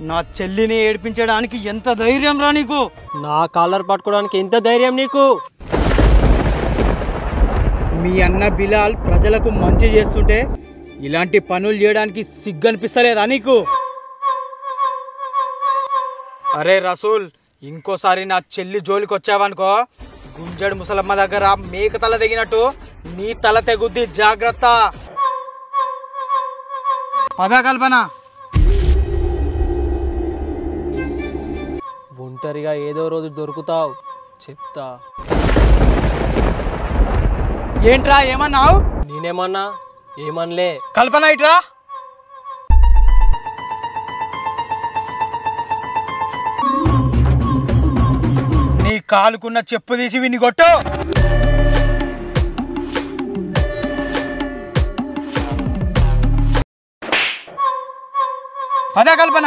నా చెల్లిని ఏడిపించడానికి ఎంత ధైర్యం రా నీకు? నా కాలర్ పట్టుకోవడానికి ఎంత ధైర్యం నీకు? మీ అన్న బిలాల్ ప్రజలకు మంచి చేస్తుంటే ఇలాంటి పనులు చేయడానికి సిగ్గనిపిస్తలేదా నీకు? అరే రసూల్, ఇంకోసారి నా చెల్లి జోలికి వచ్చావనుకో, గుంజడు ముసలమ్మ దగ్గర మేక తల తెగినట్టు నీ తల తెగుద్ది, జాగ్రత్త. పదా కల్పన. ఒంటరిగా ఏదో రోజు దొరుకుతావు, చెప్తా. ఏంట్రా ఏమన్నావు? నేనేమన్నా? ఏమనలే. కల్పన ఇట్రా. నీ కాలుకున్న చెప్పు తీసి విని కొట్టు. పదా కల్పన.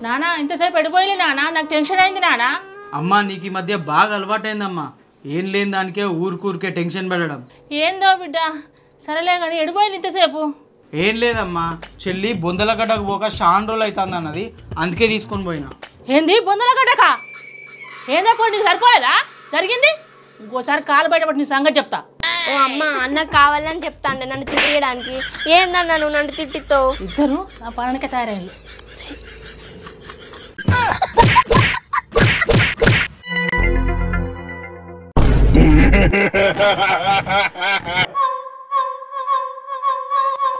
నానా ఇంతసేపు ఎడిపోయి నానా, నాకు టెన్షన్ అయింది నానా. అమ్మా నీకు ఈ మధ్య బాగా అలవాటైందమ్మా, ఏం లేని దానికే ఊరికే టెన్షన్ పెట్టడం. ఏందో బిడ్డ, సరేలే కానీ ఎడిపోయింది ఇంతసేపు. ఏం లేదమ్మా, చెల్లి బొందలగడ్డకు పోక షాన్ రోజులు అవుతుంది అన్నది, అందుకే తీసుకొని పోయినా. ఏంది బొందలగడ్డక? ఏందో నీకు సరిపోలేదా జరిగింది? ఇంకోసారి కాలు బయటపడి నీ సంగతి చెప్తా. ఓ అమ్మ, అన్నకు కావాలని చెప్తాండే నన్ను తిట్టడానికి. ఏందన్నా నువ్వు నన్ను తిట్టితో? ఇద్దరు నా పనునికే తయారైంది.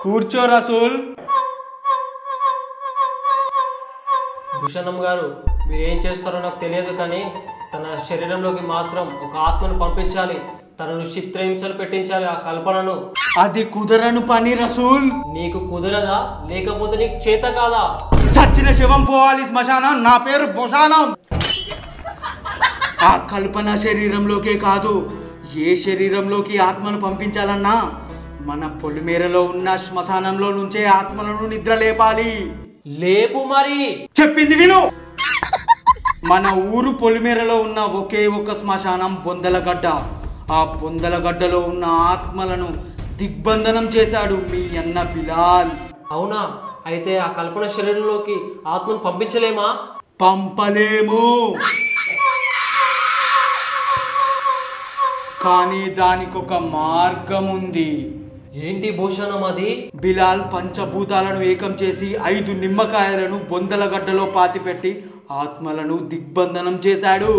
కూర్చో రసూల్. భూషణం గారు, మీరు ఏం చేస్తారో నాకు తెలియదు, కానీ తన శరీరంలోకి మాత్రం ఒక ఆత్మను పంపించాలి. తనను చిత్రహింసలు పెట్టించాలి ఆ కల్పనను. అది కుదరను పని రసూల్. నీకు కుదరదా? లేకపోతే నీకు చేత కాదా? చచ్చిన శవం పోవాలి శ్మశానం, నా పేరు భూషానం. ఆ కల్పన శరీరంలోకే కాదు, ఏ శరీరంలోకి ఆత్మను పంపించాలన్నా మన పొలిమేరలో ఉన్న శ్మశానంలో నుంచే ఆత్మలను నిద్ర లేపాలి. లేపు మరి. చెప్పింది విను. మన ఊరు పొలిమేరలో ఉన్న ఒకే ఒక శ్మశానం బొందలగడ్డ. ఆ బొందలగడ్డలో ఉన్న ఆత్మలను దిగ్బంధనం చేశాడు మీ అన్న బిలాల్. అవునా? అయితే ఆ కల్పన శరీరంలోకి ఆత్మను పంపించలేమా? పంపలేము, కానీ దానికి ఒక మార్గం ఉంది. ఏంటి భూషణం అది? బిలాల్ పంచభూతాలను ఏకం చేసి 5 నిమ్మకాయలను బొందలగడ్డలో పాతిపెట్టి ఆత్మలను దిగ్బంధనం చేశాడు.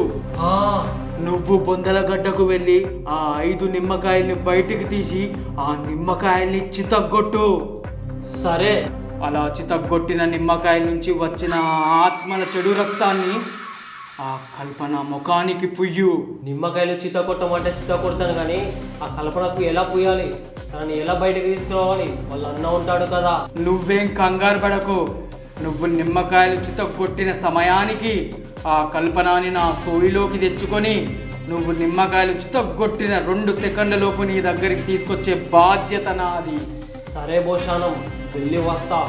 నువ్వు బొందలగడ్డకు వెళ్ళి ఆ 5 నిమ్మకాయల్ని బయటికి తీసి ఆ నిమ్మకాయల్ని చితగ్గొట్టు. సరే. అలా చితగ్గొట్టిన నిమ్మకాయ నుంచి వచ్చిన ఆత్మల చెడు రక్తాన్ని ఆ కల్పన ముఖానికి పుయ్యు. నిమ్మకాయలు చిత్త కొట్టమంటే చిత్త కొడతాను, కానీ ఆ కల్పనకు ఎలా పుయ్యాలి? తనని ఎలా బయటకు తీసుకురావాలి? వాళ్ళ అన్న ఉంటాడు కదా. నువ్వేం కంగారు పడకు. నువ్వు నిమ్మకాయలు చితగ్గొట్టిన సమయానికి ఆ కల్పనని నా సోయిలోకి తెచ్చుకొని నువ్వు నిమ్మకాయలు చితగ్గొట్టిన 2 సెకండ్ల లోపు నీ దగ్గరికి తీసుకొచ్చే బాధ్యత నాది. సరే భూషణం, వెళ్ళి వస్తా.